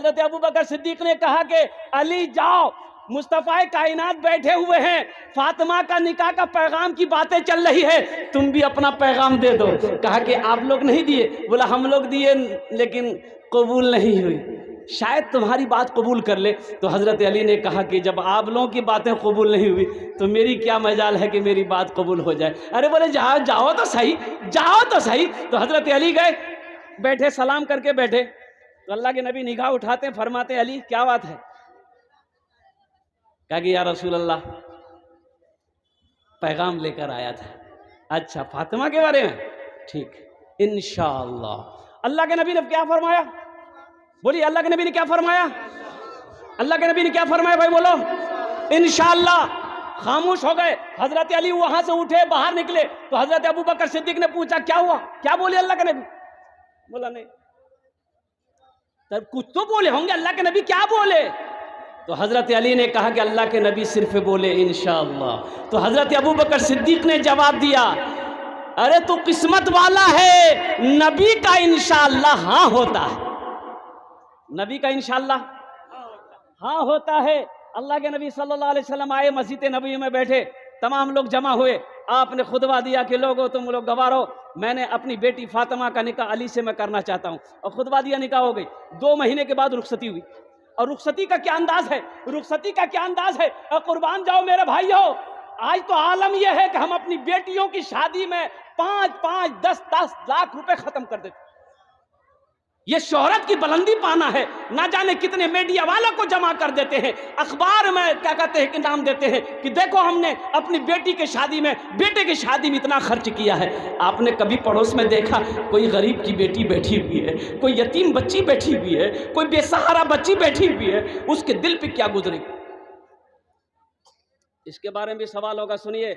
हजरत अबू बकर सिद्दीक ने कहा कि अली जाओ, मुस्तफ़ा कायनात बैठे हुए हैं, फातिमा का निकाह का पैगाम की बातें चल रही है, तुम भी अपना पैगाम दे दो। कहा कि आप लोग नहीं दिए? बोला हम लोग दिए लेकिन कबूल नहीं हुई, शायद तुम्हारी बात कबूल कर ले। तो हज़रत अली ने कहा कि जब आप लोगों की बातें कबूल नहीं हुई तो मेरी क्या मजाल है कि मेरी बात कबूल हो जाए। अरे बोले जाओ जाओ तो सही, जाओ तो सही। तो हज़रत अली गए, बैठे, सलाम करके बैठे। तो अल्लाह के नबी निगाह उठाते, फरमाते अली क्या बात है? कहा कि या रसूल अल्लाह पैगाम लेकर आया था। अच्छा, फातिमा के बारे में? ठीक, इंशाअल्लाह। अल्लाह के नबी ने क्या फरमाया? बोलिए, अल्लाह के नबी ने क्या फरमाया? अल्लाह के नबी ने क्या फरमाया भाई? बोलो, इंशाअल्लाह। खामोश हो गए। हजरत अली वहां से उठे, बाहर निकले तो हजरत अबू बकर सिद्दीक ने पूछा क्या हुआ, क्या बोले अल्लाह के नबी? बोला नहीं। तब कुछ तो बोले होंगे, अल्लाह के नबी क्या बोले? तो हजरत अली ने कहा कि अल्लाह के नबी सिर्फ बोले इंशाअल्लाह। तो हजरत अबू बकर सिद्दीक ने जवाब दिया, अरे तू किस्मत वाला है, नबी का इंशाअल्लाह हाँ होता है, नबी का इंशाअल्लाह हाँ होता है। अल्लाह के नबी सल्लल्लाहु अलैहि वसल्लम आए, मस्जिद नबी में बैठे, तमाम लोग जमा हुए। आपने खुतबा दिया कि लोगों तुम लोग गवारो, मैंने अपनी बेटी फातिमा का निकाह अली से मैं करना चाहता हूँ। और खुतबा दिया, निकाह हो गई। 2 महीने के बाद रुखसती हुई। और रुखसती का क्या अंदाज है, रुखसती का क्या अंदाज है। कुर्बान जाओ मेरे भाइयों, आज तो आलम यह है कि हम अपनी बेटियों की शादी में 5-5, 10-10 लाख रुपए खत्म कर देते। ये शोहरत की बुलंदी पाना है, ना जाने कितने मीडिया वालों को जमा कर देते हैं, अखबार में क्या कहते हैं कि नाम देते हैं कि देखो हमने अपनी बेटी की शादी में, बेटे की शादी में इतना खर्च किया है। आपने कभी पड़ोस में देखा कोई गरीब की बेटी बैठी हुई है, कोई यतीम बच्ची बैठी हुई है, कोई बेसहारा बच्ची बैठी हुई है, उसके दिल पे क्या गुजरी? इसके बारे में भी सवाल होगा। सुनिए,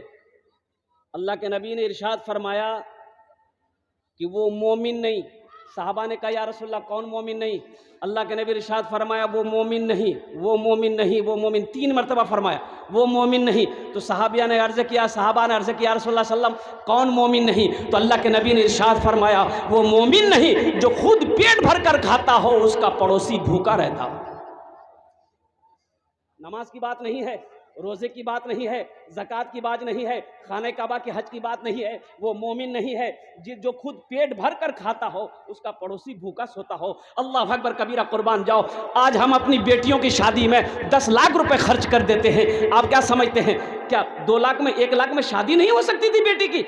अल्लाह के नबी ने इरशाद फरमाया कि वो मोमिन नहीं। साहबा ने कहा या रसूलल्लाह कौन मोमिन नहीं? अल्लाह के नबी इरशाद फरमाया वो मोमिन नहीं, वो मोमिन नहीं, वो मोमिन। 3 मरतबा फरमाया वो मोमिन नहीं। तो सहाबिया ने अर्ज़ किया, साहबा ने अर्ज़ किया रसूलुल्लाह सल्लम कौन मोमिन नहीं? तो अल्लाह के नबी ने इरशाद फरमाया वो मोमिन नहीं जो खुद पेट भर कर खाता हो, उसका पड़ोसी भूखा रहता हो। नमाज की बात नहीं है, रोजे की बात नहीं है, ज़कात की बात नहीं है, खाने काबा की हज की बात नहीं है। वो मोमिन नहीं है जो खुद पेट भर कर खाता हो, उसका पड़ोसी भूखा सोता हो। अल्लाह अकबर कबीरा, कुर्बान जाओ। आज हम अपनी बेटियों की शादी में 10 लाख रुपए खर्च कर देते हैं। आप क्या समझते हैं, क्या 2 लाख में 1 लाख में शादी नहीं हो सकती थी बेटी की?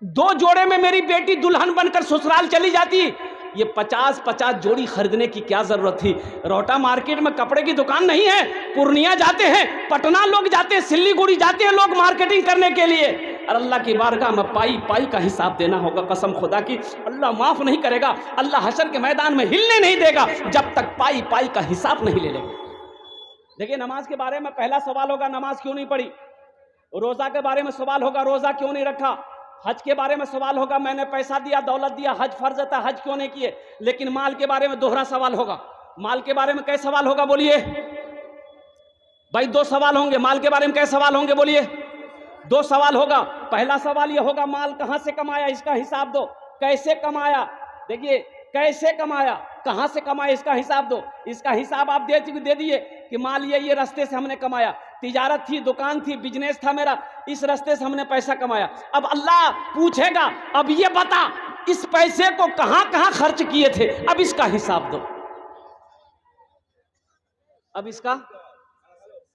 2 जोड़े में मेरी बेटी दुल्हन बनकर ससुराल चली जाती। ये 50-50 जोड़ी खरीदने की क्या जरूरत थी? रोटा मार्केट में कपड़े की दुकान नहीं है, पूर्णिया जाते हैं, पटना लोग जाते हैं, सिल्लीगुड़ी जाते हैं लोग मार्केटिंग करने के लिए। और अल्लाह की बारगाह में पाई पाई का हिसाब देना होगा। कसम खुदा की, अल्लाह माफ नहीं करेगा, अल्लाह हशर के मैदान में हिलने नहीं देगा जब तक पाई पाई का हिसाब नहीं ले लेगा। देखिए, नमाज के बारे में पहला सवाल होगा नमाज क्यों नहीं पढ़ी। रोजा के बारे में सवाल होगा रोजा क्यों नहीं रखा। हज के बारे में सवाल होगा मैंने पैसा दिया, दौलत दिया, हज फर्ज था, हज क्यों नहीं किए। लेकिन माल के बारे में दोहरा सवाल होगा। माल के बारे में कैसे सवाल होगा बोलिए भाई? 2 सवाल होंगे। माल के बारे में कैसे सवाल होंगे बोलिए? 2 सवाल होगा। पहला सवाल ये होगा माल कहां से कमाया, इसका हिसाब दो। कैसे कमाया, देखिए कैसे कमाया, कहां से कमाया, इसका हिसाब दो। इसका हिसाब आप दे दिए कि माल ये रास्ते से हमने कमाया, तिजारत थी, दुकान थी, बिजनेस था मेरा, इस रास्ते से हमने पैसा कमाया। अब अल्लाह पूछेगा अब ये बता इस पैसे को कहां कहां खर्च किए थे, अब इसका हिसाब दो। अब इसका,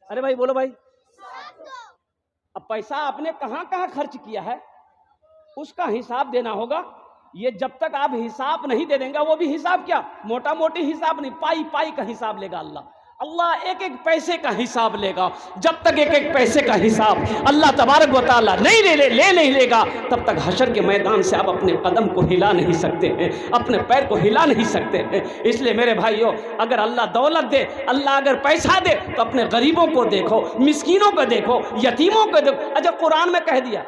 अरे भाई बोलो भाई, अब पैसा आपने कहां कहां खर्च किया है उसका हिसाब देना होगा। ये जब तक आप हिसाब नहीं दे देंगे, वो भी हिसाब क्या, मोटा मोटी हिसाब नहीं, पाई पाई का हिसाब लेगा अल्लाह। अल्लाह एक एक पैसे का हिसाब लेगा। जब तक एक एक पैसे का हिसाब अल्लाह तबारक व तआला नहीं लेगा, तब तक हशर के मैदान से आप अपने कदम को हिला नहीं सकते हैं, अपने पैर को हिला नहीं सकते हैं। इसलिए मेरे भाइयों, अगर अल्लाह दौलत दे, अल्लाह अगर पैसा दे, तो अपने गरीबों को देखो, मिस्कीनों को देखो, यतीमों को देखो। अच्छा, कुरान में कह दिया,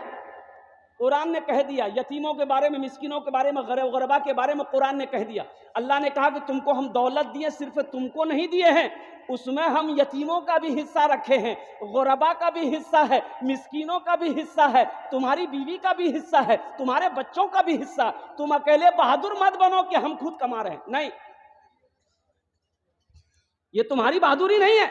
कुरान ने कह दिया यतीमों के बारे में, मिस्किनों के बारे में, गरबा के बारे में कुरान ने कह दिया। अल्लाह ने कहा कि तुमको हम दौलत दिए, सिर्फ तुमको नहीं दिए हैं, उसमें हम यतीमों का भी हिस्सा रखे हैं, गरबा का भी हिस्सा है, मिस्किनों का भी हिस्सा है, तुम्हारी बीवी का भी हिस्सा है, तुम्हारे बच्चों का भी हिस्सा। तुम अकेले बहादुर मत बनो कि हम खुद कमा रहे हैं, नहीं। ये तुम्हारी बहादुरी नहीं है।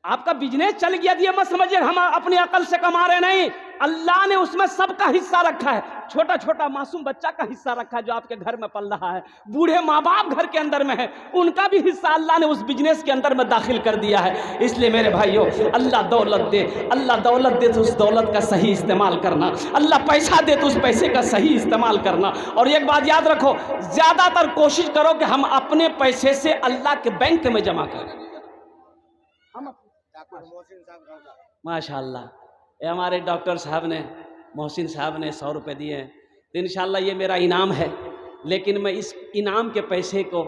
आपका बिजनेस चल गया, ये मत समझिए हम अपनी अकल से कमा रहे नहीं। अल्लाह ने उसमें सबका हिस्सा रखा है। छोटा छोटा मासूम बच्चा का हिस्सा रखा है जो आपके घर में पल रहा है। बूढ़े माँ बाप घर के अंदर में है, उनका भी हिस्सा अल्लाह ने उस बिजनेस के अंदर में दाखिल कर दिया है। इसलिए मेरे भाइयों, अल्लाह दौलत दे, अल्लाह दौलत दे तो उस दौलत का सही इस्तेमाल करना, अल्लाह पैसा दे तो उस पैसे का सही इस्तेमाल करना। और एक बात याद रखो, ज़्यादातर कोशिश करो कि हम अपने पैसे से अल्लाह के बैंक में जमा करें। माशाअल्लाह, ये हमारे डॉक्टर साहब ने, मोहसिन साहब ने 100 रुपये दिए हैं, तो इंशाअल्लाह ये मेरा इनाम है। लेकिन मैं इस इनाम के पैसे को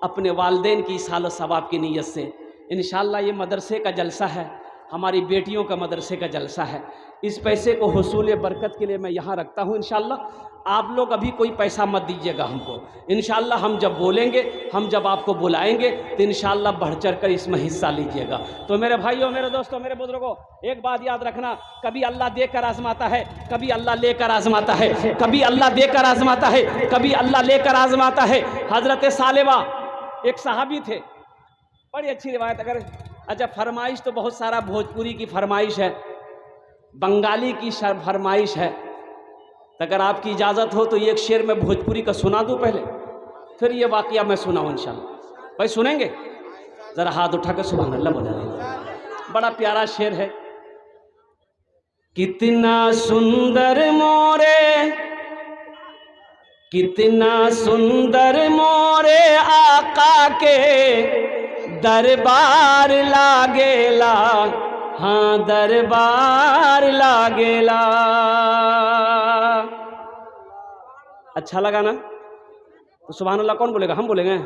अपने वालिदैन की साल सवाब की नीयत से, इंशाअल्लाह ये मदरसे का जलसा है, हमारी बेटियों का मदरसे का जलसा है, इस पैसे को हुसूल बरकत के लिए मैं यहाँ रखता हूँ। इंशाअल्लाह आप लोग अभी कोई पैसा मत दीजिएगा हमको। इंशाअल्लाह हम जब बोलेंगे, हम जब आपको बुलाएंगे तो इंशाअल्लाह बढ़ चढ़ कर इसमें हिस्सा लीजिएगा। तो मेरे भाइयों, मेरे दोस्तों, मेरे बुजुर्गों, एक बात याद रखना, कभी अल्लाह देकर आजमाता है, कभी अल्लाह लेकर आजमाता है, कभी अल्लाह देकर आजमाता है, कभी अल्लाह लेकर आजमाता है। हजरत सालेबा एक सहाबी थे, बड़ी अच्छी रिवायत। अगर अच्छा, फरमाइश तो बहुत सारा भोजपुरी की फरमाइश है, बंगाली की फरमाइश है, तो अगर आपकी इजाज़त हो तो एक शेर में भोजपुरी का सुना दूं पहले, फिर ये वाक़या मैं सुनाऊं इंशाअल्लाह। भाई सुनेंगे? ज़रा हाथ उठा कर सुभान अल्लाह बोला। बड़ा प्यारा शेर है। कितना सुंदर मोरे, कितना सुंदर मोरे आका के दरबार लागेला, हाँ दरबार लागेला। अच्छा लगा ना? तो सुभान अल्लाह कौन बोलेगा? हम बोलेंगे।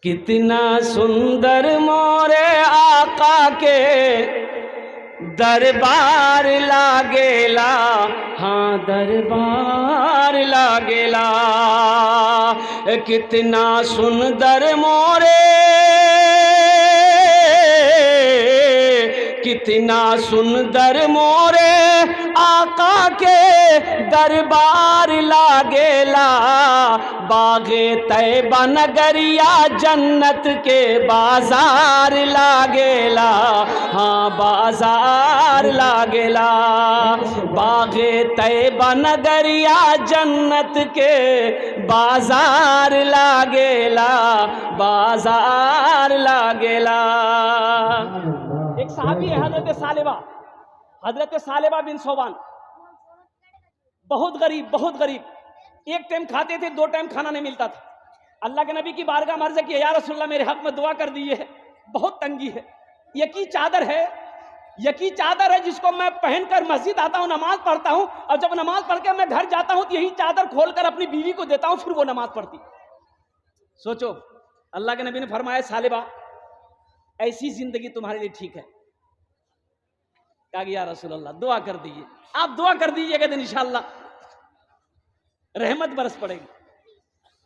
कितना सुंदर मोरे आका के दरबार लागेला, हाँ दरबार लागेला। कितना सुंदर मोरे, कितना सुंदर मोरे आका के दरबार लागेला। बागे तैबा नगरिया जन्नत के बाजार लागेला, हाँ बाजार लागेला। बागे तैबा नगरिया जन्नत के बाजार लागेला, बाजार लागेला। एक साहबी है हजरत सालेबा, हजरत सालेबा बिन सोबान, बहुत गरीब, बहुत गरीब। एक टाइम खाते थे, 2 टाइम खाना नहीं मिलता था। अल्लाह के नबी की बारगाह में अर्ज़ किया, या रसूलल्लाह मेरे हक में दुआ कर दीजिए, बहुत तंगी है। यकी चादर है, यकी चादर है जिसको मैं पहनकर मस्जिद आता हूँ, नमाज पढ़ता हूँ, और जब नमाज पढ़ के मैं घर जाता हूँ तो यही चादर खोलकर अपनी बीवी को देता हूँ, फिर वो नमाज पढ़ती। सोचो, अल्लाह के नबी ने फरमाया, सालेबा ऐसी जिंदगी तुम्हारे लिए ठीक है। कहा कि या रसूलल्लाह दुआ कर दीजिए, आप दुआ कर दीजिएगा तो इंशाअल्लाह रहमत बरस पड़ेगी।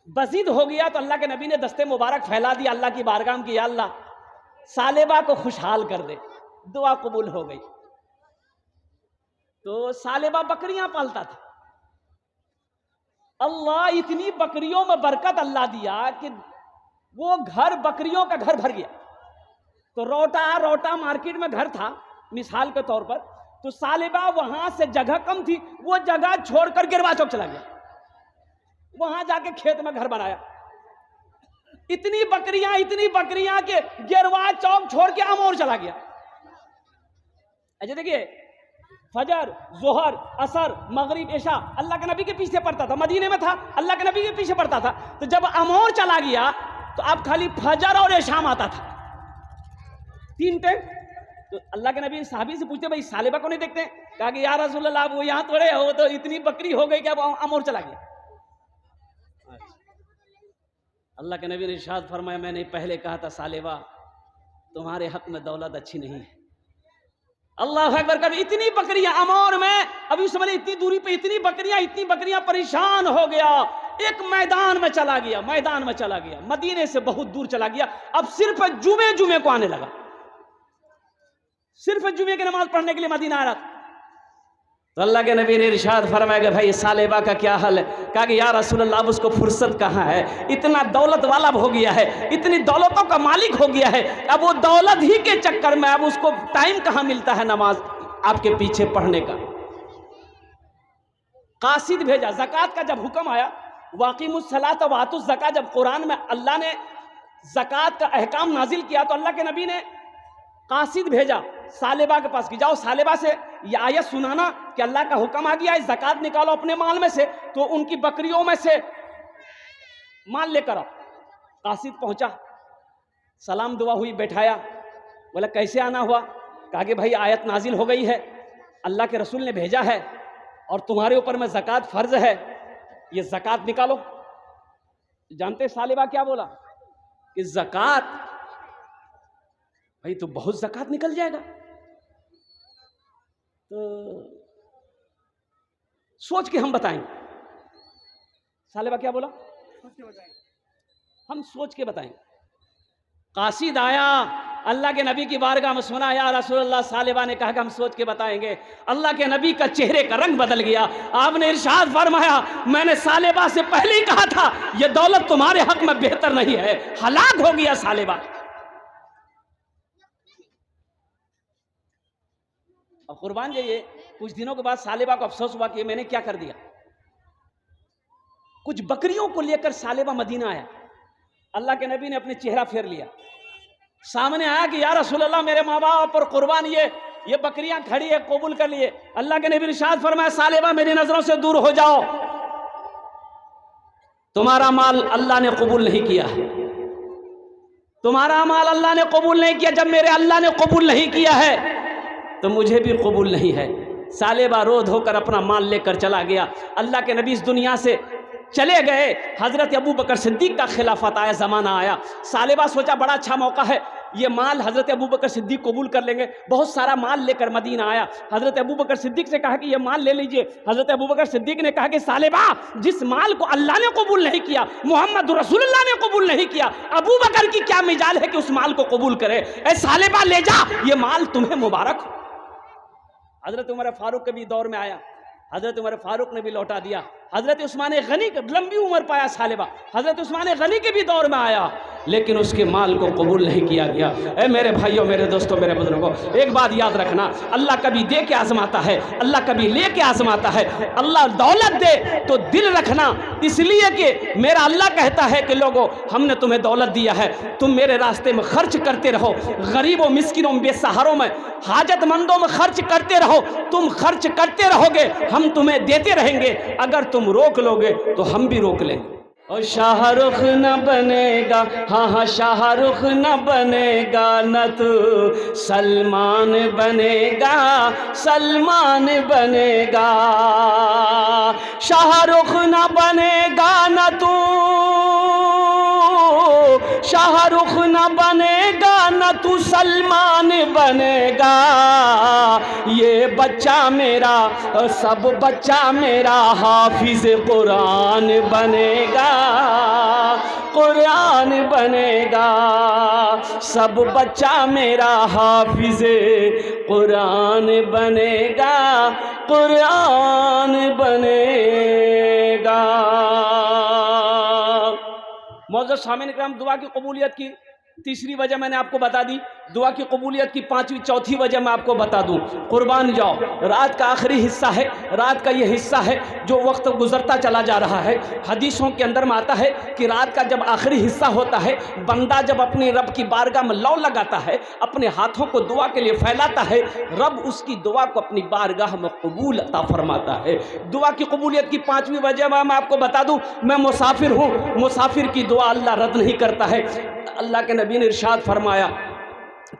बजीद हो गया तो अल्लाह के नबी ने दस्ते मुबारक फैला दिया अल्लाह की बारगाह की, या अल्लाह सालेबा को खुशहाल कर दे। दुआ कबूल हो गई। तो सालेबा बकरियां पालता था। अल्लाह इतनी बकरियों में बरकत अल्लाह दिया कि वो घर, बकरियों का घर भर गया। तो रोटा मार्केट में घर था मिसाल के तौर पर, तो सालेबा वहां से जगह कम थी, वो जगह छोड़कर गिरवा चौक चला गया, वहां जाके खेत में घर बनाया। इतनी बकरियां के गिरवा चौक छोड़ के अमौर चला गया। अच्छा देखिए, फजर, जोहर, असर, मगरिब, इशा अल्लाह के नबी के पीछे पढ़ता था, मदीने में था, अल्लाह के नबी के पीछे पढ़ता था। तो जब अमौर चला गया तो अब खाली फजर और इशा आता था, 3 टाइम। तो अल्लाह के नबी साहबी से पूछते, भाई सालेबा को नहीं देखते? कहा कि या रसूलल्लाह वो यहाँ थोड़े हो, तो इतनी बकरी हो गई कि अब अमौर चला गया। अल्लाह के नबी ने इरशाद फरमाया, मैंने पहले कहा था सालेबा तुम्हारे हक में दौलत अच्छी नहीं है। अल्लाह अकबर कर, इतनी बकरियां अमौर में, अभी समझ इतनी दूरी पे इतनी बकरियां, परेशान हो गया, एक मैदान में चला गया, मैदान में चला गया, मदीने से बहुत दूर चला गया। अब सिर्फ जुमे को आने लगा, सिर्फ जुमे की नमाज पढ़ने के लिए मदीना आ रहा था। तो अल्लाह के नबी ने इरशाद फरमाया कि भाई सालेबा का क्या हाल है। कहा कि या रसूल अल्लाह, अब उसको फुर्सत कहाँ है, इतना दौलत वाला हो गया है, इतनी दौलतों का मालिक हो गया है, अब वो दौलत ही के चक्कर में अब उसको टाइम कहाँ मिलता है नमाज आपके पीछे पढ़ने का। कासिद भेजा। ज़कात का जब हुक्म आया, वाक़िमुस्सलात व आतुज़ ज़कात, जब कुरान में अल्लाह ने ज़कात का अहकाम नाजिल किया तो अल्लाह के नबी ने कासिद भेजा सालेबा के पास कि जाओ सालेबा से ये आयत सुनाना कि अल्लाह का हुक्म आ गया है, ज़कात निकालो अपने माल में से, तो उनकी बकरियों में से माल लेकर आओ। कासिद पहुंचा, सलाम दुआ हुई, बैठाया। बोला कैसे आना हुआ? कहा कि भाई आयत नाजिल हो गई है, अल्लाह के रसूल ने भेजा है और तुम्हारे ऊपर में ज़कात फ़र्ज है, ये ज़कात निकालो। जानते सालेबा क्या बोला कि ज़कात, भाई तो बहुत ज़कात निकल जाएगा, तो सोच के हम बताएंगे। सालेबा क्या बोला? हम सोच के बताएंगे। कासिद आया, अल्लाह के नबी की बारगाह में सुना, या रसूलल्लाह, सालेबा ने कहा कि हम सोच के बताएंगे। अल्लाह के नबी का चेहरे का रंग बदल गया। आपने इरशाद फरमाया, मैंने सालेबा से पहले ही कहा था यह दौलत तुम्हारे हक में बेहतर नहीं है, हलाक हो गया सालेबा। और कुर्बान जाइए, कुछ दिनों के बाद सालेबा को अफसोस हुआ कि मैंने क्या कर दिया। कुछ बकरियों को लेकर सालेबा मदीना आया। अल्लाह के नबी ने अपने चेहरा फेर लिया, सामने आया कि या रसूल अल्लाह, मेरे माँ बाप पर कुर्बान ये बकरियां खड़ी है, कबूल कर लिए। अल्लाह के नबी ने इरशाद फरमाया, सालेबा मेरी नजरों से दूर हो जाओ, तुम्हारा माल अल्लाह ने कबूल नहीं किया, तुम्हारा माल अल्लाह ने कबूल नहीं किया। जब मेरे अल्लाह ने कबूल नहीं किया है तो मुझे भी कबूल नहीं है। सालेबा रो धोकर अपना माल लेकर चला गया। अल्लाह के नबी इस दुनिया से चले गए, हज़रत अबू बकर सिद्दीक का खिलाफत आया, ज़माना आया। सालेबा सोचा बड़ा अच्छा मौका है, ये माल हज़रत अबू बकर सिद्दीक कबूल कर लेंगे। बहुत सारा माल लेकर मदीना आया। हज़रत अबू बकर सिद्दीक से कहा कि ये माल ले लीजिए। हज़रत अबू बकर सिद्दीक ने कहा कि सालेबा, जिस माल को अल्लाह ने कबूल नहीं किया, मोहम्मद रसूलुल्लाह ने कबूल नहीं किया, अबू बकर की क्या मिजाल है कि उस माल को कबूल करे। ए सालेबा ले जा, ये माल तुम्हें मुबारक हो। हज़रत उमर फारूक के भी दौर में आया, हज़रत उमर फारूक ने भी लौटा दिया। हज़रत उस्मान गनी, लंबी उम्र पाया सालेबा, हज़रत उस्मान गनी के भी दौर में आया, लेकिन उसके माल को कबूल नहीं किया गया। ए मेरे भाइयों, मेरे दोस्तों, मेरे बुजुर्गों, एक बात याद रखना, अल्लाह कभी दे के आजमाता है, अल्लाह कभी ले के आजमाता है। अल्लाह दौलत दे तो दिल रखना, इसलिए कि मेरा अल्लाह कहता है कि लोगों, हमने तुम्हें दौलत दिया है, तुम मेरे रास्ते में खर्च करते रहो, गरीबों, मिस्किनों, बेसहारों में, हाजतमंदों में खर्च करते रहो। तुम खर्च करते रहोगे, हम तुम्हें देते रहेंगे। अगर तुम रोक लोगे तो हम भी रोक लेंगे। और शाहरुख न बनेगा, हाँ हाँ शाहरुख न बनेगा, न तो सलमान बनेगा, सलमान बनेगा। शाहरुख न बनेगा, न तो शाहरुख न बनेगा, न तू सलमान बनेगा। ये बच्चा मेरा, सब बच्चा मेरा हाफिज कुरान बनेगा, कुरान बनेगा। सब बच्चा मेरा हाफिज कुरान बनेगा, कुरान बनेगा। मौजूद सामने कराम, दुआ की कबूलियत की तीसरी वजह मैंने आपको बता दी, दुआ की कबूलियत की चौथी वजह मैं आपको बता दूं। कुर्बान जाओ, रात का आखिरी हिस्सा है, रात का ये हिस्सा है जो वक्त गुजरता चला जा रहा है। हदीसों के अंदर में आता है कि रात का जब आखिरी हिस्सा होता है, बंदा जब अपने रब की बारगाह में लौ लगाता है, अपने हाथों को दुआ के लिए फैलाता है, रब उसकी दुआ को अपनी बारगाह में कबूल अता फरमाता है। दुआ की कबूलियत की पाँचवीं वजह मैं आपको बता दूं, मैं मुसाफिर हूँ, मुसाफिर की दुआ अल्लाह रद्द नहीं करता है। अल्लाह के नबी ने इरशाद फरमाया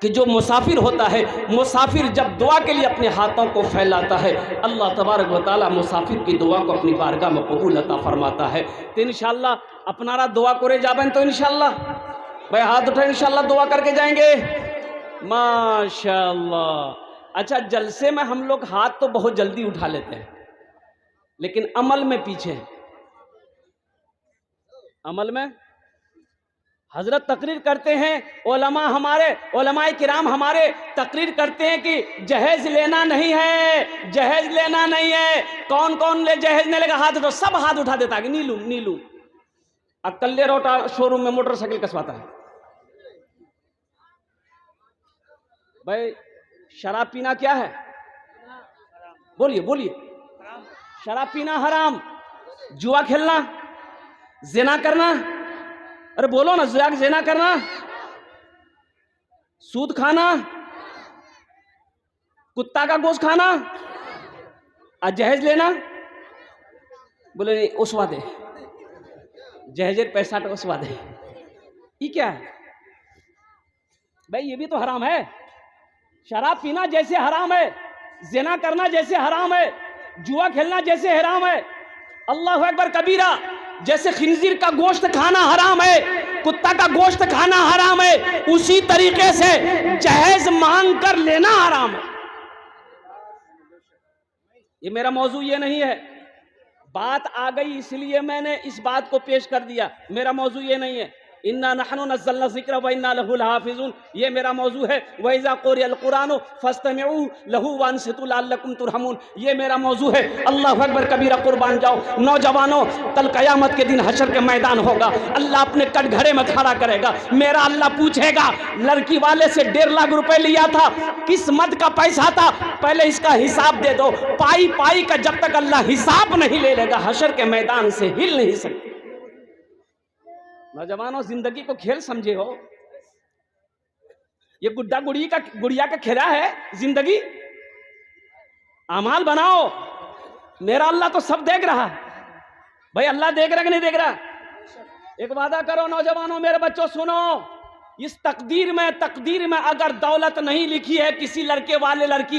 कि जो मुसाफिर होता है, मुसाफिर जब दुआ के लिए अपने हाथों को फैलाता है, अल्लाह तबारक व तआला मुसाफिर की दुआ को अपनी बारगाह में कबूल अता फरमाता है। तो इंशाअल्लाह अपनारा दुआ करे जाबें, तो इंशाअल्लाह भाई हाथ उठाए, इंशाअल्लाह दुआ करके जाएंगे। माशाअल्लाह। अच्छा, जलसे में हम लोग हाथ तो बहुत जल्दी उठा लेते हैं, लेकिन अमल में पीछे हैं। अमल में हजरत तकरीर करते हैं, उलमा हमारे, उलमाए किराम हमारे तकरीर करते हैं कि जहेज लेना नहीं है, जहेज लेना नहीं है। कौन कौन ले जहेज नहीं लेगा हाथ उठो, सब हाथ उठा देता है कि नीलू नीलू। अकल्ले रोटा शोरूम में मोटरसाइकिल कसवाता है। भाई शराब पीना क्या है? बोलिए बोलिए। शराब पीना हराम, जुआ खेलना, जिना करना, अरे बोलो ना, जिना करना, सूद खाना, कुत्ता का गोश्त खाना, और जहेज लेना। बोले नहीं उसवा दे, जहेजेर पैसा तो उसवा दे। ये क्या है भाई? ये भी तो हराम है। शराब पीना जैसे हराम है, जिना करना जैसे हराम है, जुआ खेलना जैसे हराम है, अल्लाह अकबर कबीरा, जैसे खिंजीर का गोश्त खाना हराम है, कुत्ता का गोश्त खाना हराम है, उसी तरीके से जहेज मांग कर लेना हराम है। ये मेरा मौजू ये नहीं है, बात आ गई इसलिए मैंने इस बात को पेश कर दिया। मेरा मौजू ये नहीं है। इन्ना नहनु नज़्ज़लना ज़िक्र व इन्ना लहु लहाफ़िज़ून, ये मेरा मौजू है। व इज़ा क़ुरिअल क़ुरानु फ़स्तमिऊ लहु वअनसितू लअल्लकुम तुरहमून, ये मेरा मौजू है। अल्लाहु अकबर कबीरा, कुर्बान जाओ। नौजवानों, कल क़यामत के दिन हशर के मैदान होगा, अल्लाह अपने कटघरे में खड़ा करेगा। मेरा अल्लाह पूछेगा, लड़की वाले से 1.5 लाख रुपए लिया था, किस मद का पैसा था, पहले इसका हिसाब दे दो। पाई पाई का जब तक अल्लाह हिसाब नहीं ले लेगा, हशर के मैदान से हिल नहीं सकते। नौजवानों, जिंदगी को खेल समझे हो? ये गुड़िया का खेला है जिंदगी। अमाल बनाओ। मेरा अल्लाह तो सब देख रहा है भाई। अल्लाह देख रहा कि नहीं देख रहा? एक वादा करो नौजवानों, मेरे बच्चों सुनो, इस तकदीर में अगर दौलत नहीं लिखी है किसी लड़की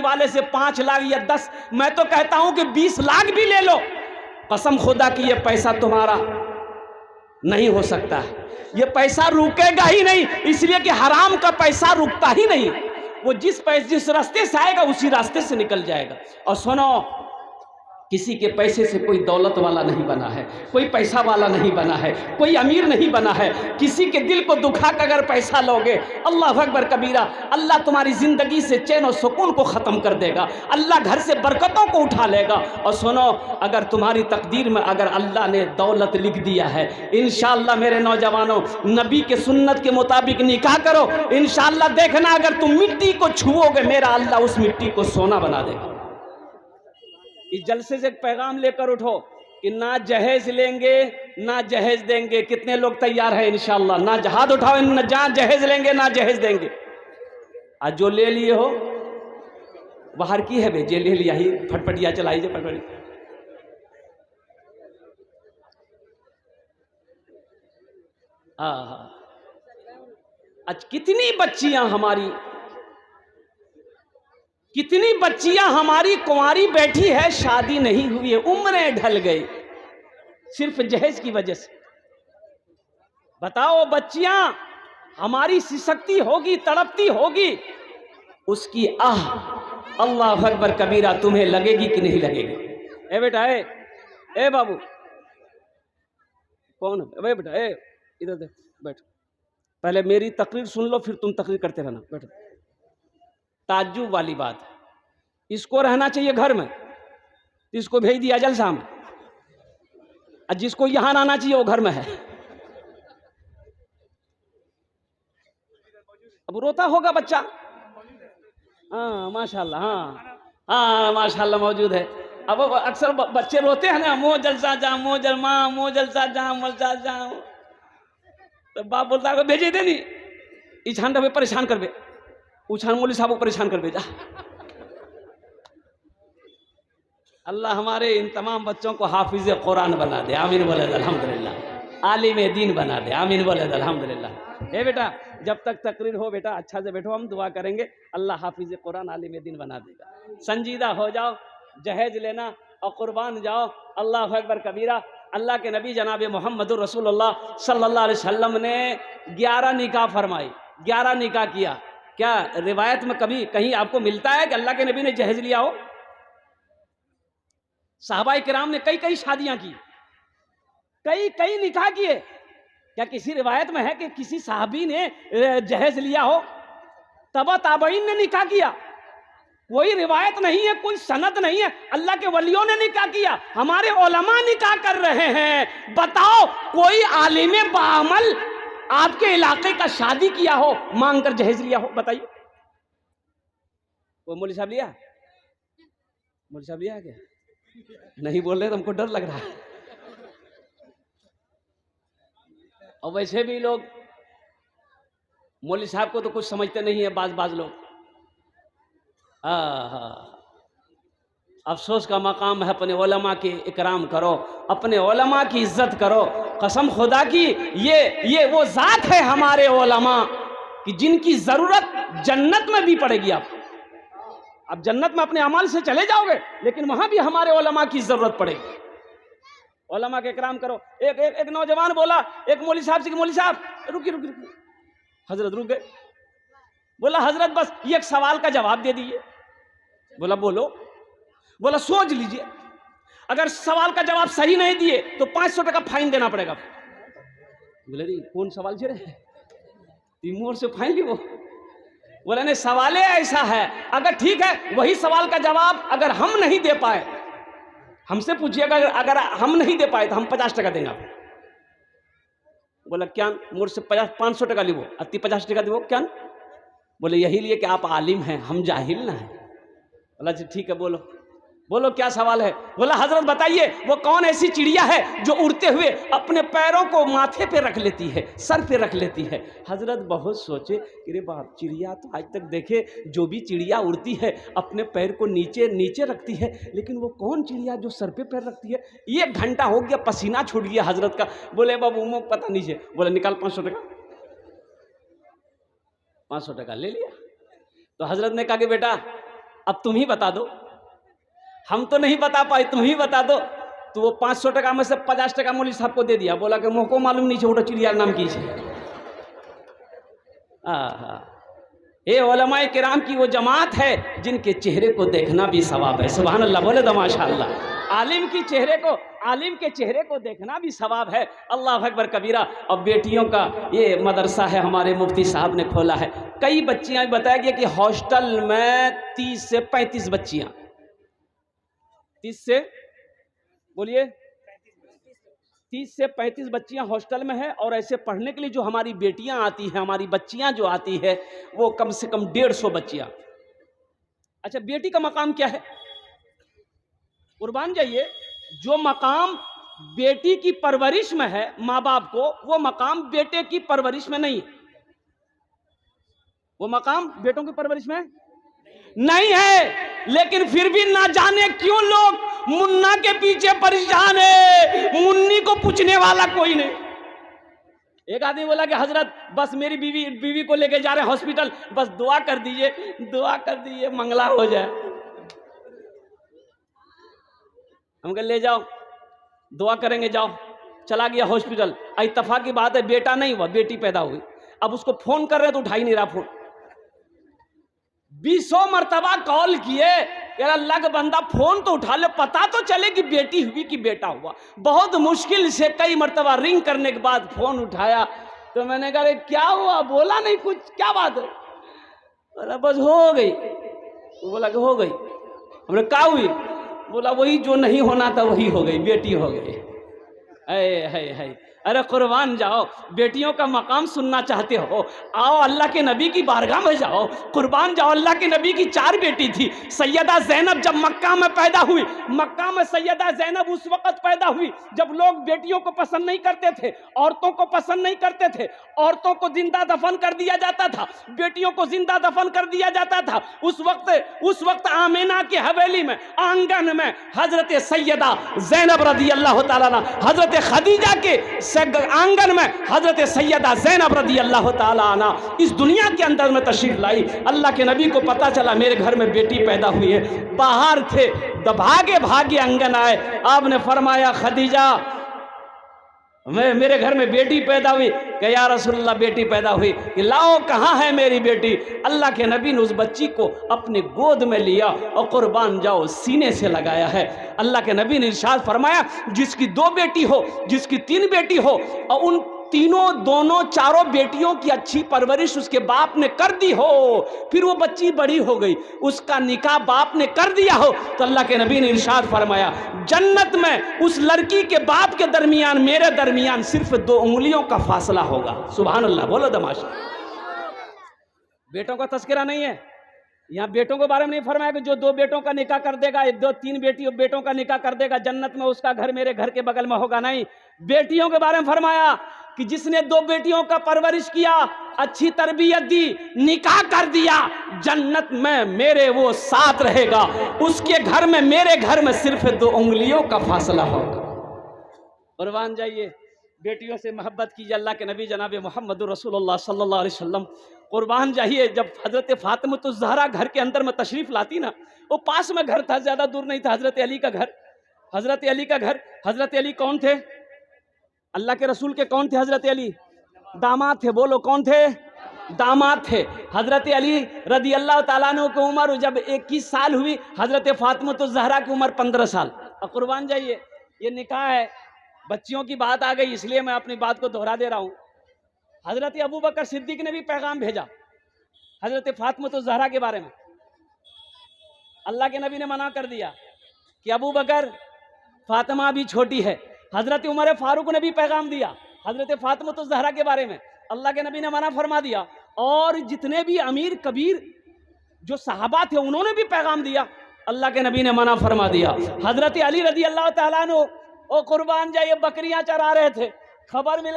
वाले से 5 लाख या 10, मैं तो कहता हूं कि 20 लाख भी ले लो, कसम खुदा की ये पैसा तुम्हारा नहीं हो सकता। ये पैसा रुकेगा ही नहीं, इसलिए कि हराम का पैसा रुकता ही नहीं। वो जिस रास्ते से आएगा उसी रास्ते से निकल जाएगा। और सुनो, किसी के पैसे से कोई दौलत वाला नहीं बना है, कोई पैसा वाला नहीं बना है, कोई अमीर नहीं बना है। किसी के दिल को दुखा कर अगर पैसा लोगे, अल्लाह अकबर कबीरा, अल्लाह तुम्हारी ज़िंदगी से चैन और सुकून को ख़त्म कर देगा, अल्लाह घर से बरकतों को उठा लेगा। और सुनो, अगर तुम्हारी तकदीर में अगर अल्लाह ने दौलत लिख दिया है, इंशाअल्लाह मेरे नौजवानों, नबी के सुन्नत के मुताबिक निकाह करो। इंशाअल्लाह देखना, अगर तुम मिट्टी को छुओगे, मेरा अल्लाह उस मिट्टी को सोना बना देगा। इस जलसे से एक पैगाम लेकर उठो कि ना जहेज लेंगे ना जहेज देंगे। कितने लोग तैयार हैं? इंशाअल्लाह ना जहाज उठाओ, ना जहां जहेज लेंगे ना जहेज देंगे। आज जो ले लिए हो बाहर की है, जे ले लिया ही फटफटिया चलाई जे फटफटी। आज कितनी बच्चियां हमारी कुंवारी बैठी है, शादी नहीं हुई है, उम्रें ढल गई सिर्फ जहेज की वजह से। बताओ, बच्चियां हमारी सिसकती होगी, तड़पती होगी, उसकी आह अल्लाह अकबर कबीरा तुम्हें लगेगी कि नहीं लगेगी? ए बेटा, ए बाबू, कौन है बेटा? इधर देख, बैठ, पहले मेरी तकरीर सुन लो, फिर तुम तकरीर करते रहना। बैठो। ताज्जुब वाली बात है, इसको रहना चाहिए घर में, इसको भेज दिया जलसा में, और जिसको यहां आना चाहिए वो घर में है। अब रोता होगा बच्चा। हाँ माशाल्लाह, हाँ माशाल्लाह मौजूद है। अब अक्सर बच्चे रोते हैं ना, मो जलसा जा, मो जलमा, मो जलसा जा, मलसा जा, तो बाप बोलता है भेजे दे नहीं, इछान रहे परेशान कर बे, उछान मौली साहब को परेशान कर भेजा। अल्लाह हमारे इन तमाम बच्चों को हाफिज कुरान बना दे, आमीन बोले अल्हम्दुलिल्लाह। आलिम दीन बना दे, आमीन बोले अल्हम्दुलिल्लाह। ए बेटा, जब तक तकरीर हो बेटा अच्छा से बैठो, हम दुआ करेंगे, अल्लाह हाफिज कुरान आलिम दीन बना देगा। संजीदा हो जाओ, जहेज लेना और कुर्बान जाओ। अल्लाह अकबर कबीरा। अल्लाह के नबी जनाब मोहम्मद रसूलुल्लाह सल्लल्लाहु अलैहि वसल्लम ने 11 निकाह फरमाई, 11 निकाह किया। क्या रिवायत में कभी कहीं आपको मिलता है कि अल्लाह के नबी ने जहेज लिया हो? सहाबाए किराम ने कई कई शादियां की, कई कई निकाह किए, क्या किसी रिवायत में है कि किसी साहबी ने जहेज लिया हो? तबा ताबईन ने निकाह किया? कोई रिवायत नहीं है, कोई सनद नहीं है। अल्लाह के वलियों ने निकाह किया, हमारे उलमा निकाह कर रहे हैं। बताओ कोई आलिम बाअमल आपके इलाके का शादी किया हो, मांग कर जहेज लिया हो? बताइए, वो मौलवी साहब लिया? मौलवी साहब लिया क्या? नहीं बोल रहे तो हमको डर लग रहा है। और वैसे भी लोग मौलवी साहब को तो कुछ समझते नहीं है बाज लोग। अफसोस का मकाम है, अपने उलमा की इकराम करो, अपने उलमा की इज्जत करो। कसम खुदा की ये वो जात है हमारे उलमा कि जिनकी जरूरत जन्नत में भी पड़ेगी। आप जन्नत में अपने अमल से चले जाओगे, लेकिन वहां भी हमारे उलमा की जरूरत पड़ेगी। उलमा के इकराम करो। एक नौजवान बोला एक मौलवी साहब से कि मौलवी साहब रुकी। हजरत रुक गए। बोला हजरत बस ये एक सवाल का जवाब दे दीजिए। बोला बोलो। बोला सोच लीजिए, अगर सवाल का जवाब सही नहीं दिए तो 500 टका फाइन देना पड़ेगा। बोले नहीं कौन सवाल छे तिमोर से फाइन ली वो? बोला नहीं सवाल ऐसा है, अगर ठीक है वही सवाल का जवाब अगर हम नहीं दे पाए, हमसे पूछिएगा, अगर हम नहीं दे पाए तो हम 50 टका देंगे आपको। बोला क्या मोर से 500 टका ली वो, अति 50 टका दी वो क्या? बोले यही लिए कि आप आलिम हैं, हम जाहिल ना है। बोला जी ठीक है बोलो क्या सवाल है? बोला हजरत बताइए वो कौन ऐसी चिड़िया है जो उड़ते हुए अपने पैरों को माथे पे रख लेती है, सर पे रख लेती है? हजरत बहुत सोचे कि रे बाप, चिड़िया तो आज तक देखे, जो भी चिड़िया उड़ती है अपने पैर को नीचे रखती है, लेकिन वो कौन चिड़िया जो सर पे पैर रखती है? 1 घंटा हो गया, पसीना छूट गया हजरत का। बोले बाबू मुझे पता नहीं है। बोले निकाल 500 टका। 500 टका ले लिया। तो हजरत ने कहा कि बेटा अब तुम ही बता दो, हम तो नहीं बता पाए, तुम ही बता दो। तो वो 500 टका में से 50 टका मौलवी साहब को दे दिया। बोला कि मुझको मालूम नहीं छोटा चिड़िया नाम की है। ये उलमाए किराम की वो जमात है जिनके चेहरे को देखना भी सवाब है। सुभान अल्लाह, बोले तो माशाअल्लाह। आलिम के चेहरे को देखना भी सवाब है। अल्लाह अकबर कबीरा। और बेटियों का ये मदरसा है, हमारे मुफ्ती साहब ने खोला है। कई बच्चियां, बताया गया कि हॉस्टल में 30 से 35 बच्चियां, 30 से बोलिए 30 से 35 बच्चियां हॉस्टल में है। और ऐसे पढ़ने के लिए जो हमारी बेटियां आती हैं, हमारी बच्चियां जो आती है, वो कम से कम 150 बच्चियां। अच्छा, बेटी का मकाम क्या है? कुर्बान जाइए, जो मकाम बेटी की परवरिश में है माँ बाप को, वो मकाम बेटे की परवरिश में नहीं है। वो मकाम बेटों की परवरिश में नहीं है। लेकिन फिर भी ना जाने क्यों लोग मुन्ना के पीछे परेशान है, मुन्नी को पूछने वाला कोई नहीं। एक आदमी बोला कि हजरत बस मेरी बीवी को लेके जा रहे हैं हॉस्पिटल, बस दुआ कर दीजिए मंगला हो जाए। हम कह ले जाओ, दुआ करेंगे, जाओ। चला गया हॉस्पिटल। इत्तेफाक की बात है बेटा नहीं हुआ, बेटी पैदा हुई। अब उसको फोन कर रहे तो उठा ही नहीं रहा फोन। 20 मरतबा कॉल किए, यार अल्लाह का बंदा फोन तो उठा ले, पता तो चले कि बेटी हुई कि बेटा हुआ। बहुत मुश्किल से कई मरतबा रिंग करने के बाद फोन उठाया। तो मैंने कहा क्या हुआ? बोला नहीं कुछ, क्या बात है? बोला बस हो गई। बोला कि हो गई। हमने क्या हुई? बोला वही जो नहीं होना था वही हो गई, बेटी हो गई। है अरे कुर्बान जाओ, बेटियों का मकाम सुनना चाहते हो, आओ अल्लाह के नबी की बारगाह में जाओ, कुर्बान जाओ। अल्लाह के नबी की 4 बेटी थी। सैयदा ज़ैनब जब मक्का में पैदा हुई, मक्का में सैयदा ज़ैनब उस वक़्त पैदा हुई जब लोग बेटियों को पसंद नहीं करते थे, औरतों को पसंद नहीं करते थे। औरतों को जिंदा दफन कर दिया जाता था, बेटियों को जिंदा दफन कर दिया जाता था। उस वक्त आमिना की हवेली में, आंगन में हजरत सैयदा ज़ैनब रज़ी अल्लाह तआला अन्हा, हजरत खदीजा के आंगन में हजरत सैयदा ज़ैनब रज़ी अल्लाह तआला अन्हा इस दुनिया के अंदर में तशरीफ लाई। अल्लाह के नबी को पता चला मेरे घर में बेटी पैदा हुई है। बाहर थे, भागे आंगन आए। आपने फरमाया खदीजा मेरे घर में बेटी पैदा हुई। कि या रसूलल्लाह बेटी पैदा हुई, कि लाओ कहाँ है मेरी बेटी? अल्लाह के नबी ने उस बच्ची को अपने गोद में लिया और कुर्बान जाओ सीने से लगाया है। अल्लाह के नबी ने इरशाद फरमाया जिसकी 2 बेटी हो, जिसकी 3 बेटी हो, और उन दोनों चारों बेटियों की अच्छी परवरिश उसके बाप ने कर दी हो, फिर वो बच्ची बड़ी हो गई, उसका निकाह बाप ने कर दिया हो, तो अल्लाह के नबी ने इरशाद फरमाया जन्नत में उस लड़की के बाप के दरमियान मेरे दरमियान सिर्फ 2 उंगलियों का फासला होगा। सुभान अल्लाह, बोलो दमाशा। बेटों का तस्करा नहीं है यहाँ, बेटों के बारे में नहीं फरमाया कि जो 2 बेटों का निकाह कर देगा, 2-3 बेटों का निकाह कर देगा जन्नत में उसका घर मेरे घर के बगल में होगा, नहीं। बेटियों के बारे में फरमाया कि जिसने 2 बेटियों का परवरिश किया, अच्छी तरबियत दी, निकाह कर दिया, जन्नत में मेरे वो साथ रहेगा, उसके घर में मेरे घर में सिर्फ 2 उंगलियों का फासला होगा। कुर्बान जाइए, बेटियों से मोहब्बत कीजिए। अल्लाह के नबी जनाब मोहम्मद रसूलुल्लाह सल्लल्लाहु अलैहि वसल्लम, कुर्बान जाइए, जब हज़रत फ़ातिमा ज़हरा घर के अंदर में तशरीफ़ लाती ना, वो पास में घर था, ज़्यादा दूर नहीं था, हज़रत अली का घर। हज़रत अली का घर, हज़रत अली कौन थे? अल्लाह के रसूल के कौन थे? हज़रत अली दामाद थे। बोलो कौन थे? दामाद थे। हज़रत अली रदी अल्लाह ताला अन्हु की उम्र जब 21 साल हुई, हज़रत फ़ातिमा ज़हरा की उम्र 15 साल। और कुर्बान जाइए, ये निकाह है, बच्चियों की बात आ गई इसलिए मैं अपनी बात को दोहरा दे रहा हूँ। हज़रत अबू बकर सिद्दीक ने भी पैगाम भेजा हज़रत फ़ातिमा ज़हरा के बारे में। अल्लाह के नबी ने मना कर दिया कि अबू बकर, फ़ातिमा भी छोटी है। हज़रत उमर फारूक ने भी पैगाम दिया हज़रत फ़ातिमा ज़हरा के बारे में, अल्लाह के नबी ने मना फरमा दिया। और जितने भी अमीर कबीर जो सहाबा थे उन्होंने भी पैगाम दिया, अल्लाह के नबी ने मना फरमा दिया। हज़रत अली रज़ी अल्लाह ताला अन्हु, ओ कुर्बान जाइए, बकरियां चरा रहे थे, खबर मिल गई